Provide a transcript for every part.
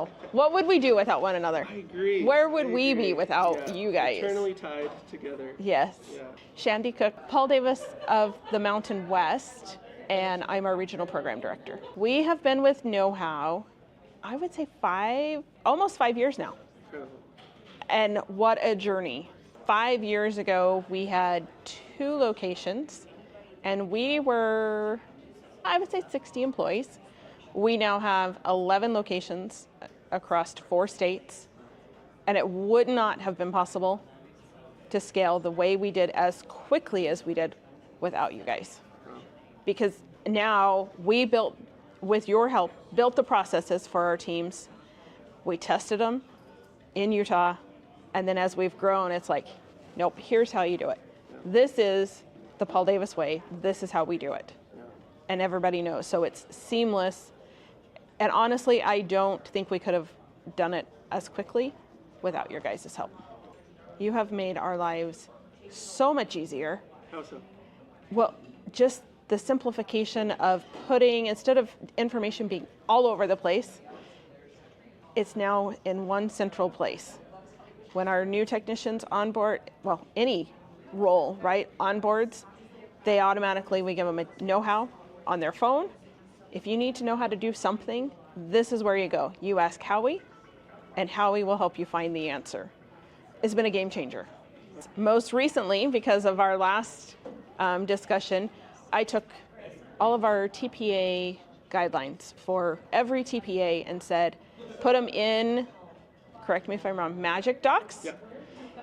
now. What would we do without one another? I agree. Where would we be without you guys? Eternally tied together. Yes. Yeah. Shandie Cook, Paul Davis of the Mountain West, and I'm our regional program director. We have been with KnowHow, I would say almost 5 years now. Incredible. And what a journey. 5 years ago, we had 2 locations, and we were, I would say, 60 employees. We now have 11 locations across 4 states, and it would not have been possible to scale the way we did as quickly as we did without you guys. Because now we built, with your help, built the processes for our teams. We tested them in Utah, and then as we've grown, it's like, nope, here's how you do it. This is the Paul Davis way. This is how we do it. And everybody knows. So it's seamless. And honestly, I don't think we could have done it as quickly without your guys' help. You have made our lives so much easier. How so? Well, just the simplification of putting, instead of information being all over the place, it's now in one central place. When our new technicians onboard, well, any role, right, onboards, we give them a KnowHow on their phone. If you need to know how to do something, this is where you go. You ask Howie, and Howie will help you find the answer. It's been a game changer. Most recently, because of our last discussion, I took all of our TPA guidelines for every TPA and said, put them in, correct me if I'm wrong, Magic Docs,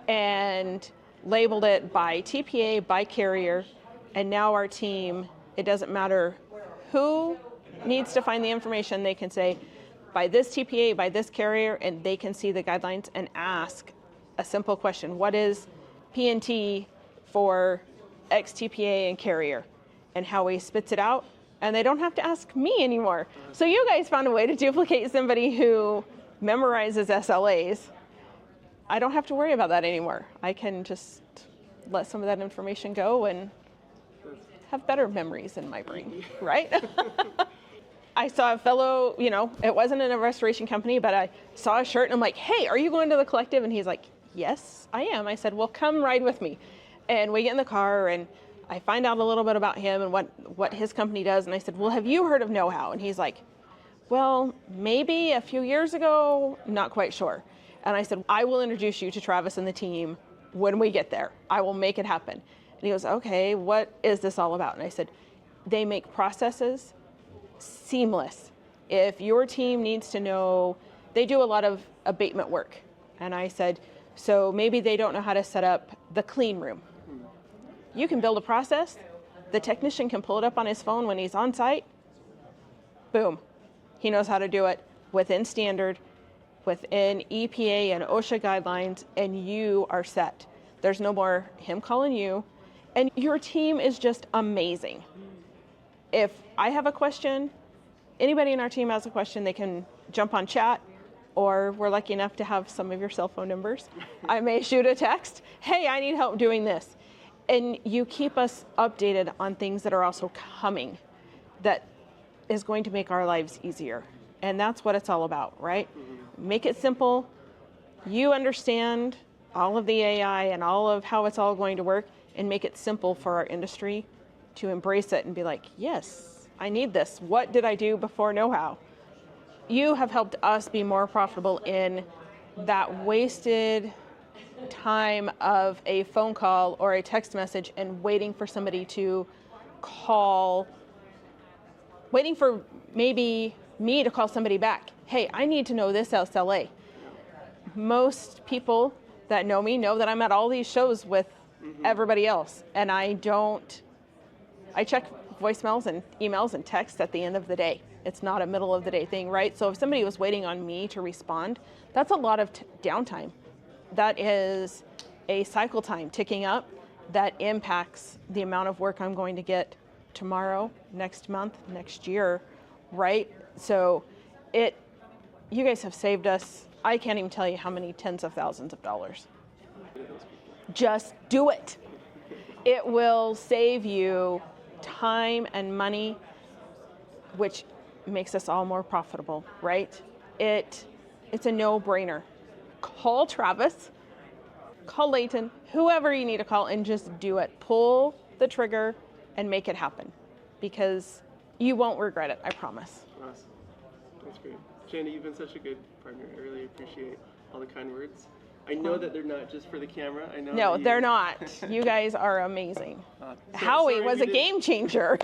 and labeled it by TPA, by carrier, and now our team, it doesn't matter who needs to find the information, they can say, by this TPA, by this carrier, and they can see the guidelines and ask a simple question. What is P&T for X TPA and carrier? And Howie spits it out, and they don't have to ask me anymore. So you guys found a way to duplicate somebody who memorizes SLAs. I don't have to worry about that anymore. I can just let some of that information go and have better memories in my brain, right? I saw a fellow, it wasn't in a restoration company, but I saw a shirt and I'm like, hey, are you going to the collective? And he's like, yes, I am. I said, well, come ride with me. And we get in the car and I find out a little bit about him and what his company does. And I said, well, have you heard of KnowHow? And he's like, well, maybe a few years ago, not quite sure. And I said, I will introduce you to Travis and the team when we get there. I will make it happen. And he goes, okay, what is this all about? And I said, they make processes seamless. If your team needs to know, they do a lot of abatement work. And I said, so maybe they don't know how to set up the clean room. You can build a process. The technician can pull it up on his phone when he's on site. Boom. He knows how to do it within standard, within EPA and OSHA guidelines, and you are set. There's no more him calling you. And your team is just amazing. If I have a question, anybody in our team has a question, they can jump on chat, or we're lucky enough to have some of your cell phone numbers. I may shoot a text, hey, I need help doing this. And you keep us updated on things that are also coming that is going to make our lives easier. And that's what it's all about, right? Make it simple. You understand all of the AI and all of how it's all going to work, and make it simple for our industry to embrace it and be like, yes, I need this. What did I do before KnowHow? You have helped us be more profitable in that wasted time of a phone call or a text message and waiting for somebody to call, waiting for maybe me to call somebody back. Hey, I need to know this SLA. Most people that know me know that I'm at all these shows with everybody else, and I check voicemails and emails and texts at the end of the day. It's not a middle of the day thing, right? So if somebody was waiting on me to respond, that's a lot of downtime. That is a cycle time ticking up that impacts the amount of work I'm going to get tomorrow, next month, next year, right? So you guys have saved us, I can't even tell you how many tens of thousands of dollars. Just do it. It will save you time and money, which makes us all more profitable, right? It It's a no-brainer. Call Travis, call Leighton, whoever you need to call, and just do it. Pull the trigger and make it happen, because you won't regret it, I promise. Awesome. That's great. Shandie, you've been such a good partner. I really appreciate all the kind words. I know that they're not just for the camera. I know. No, they're not. You guys are amazing. Howie was a game changer.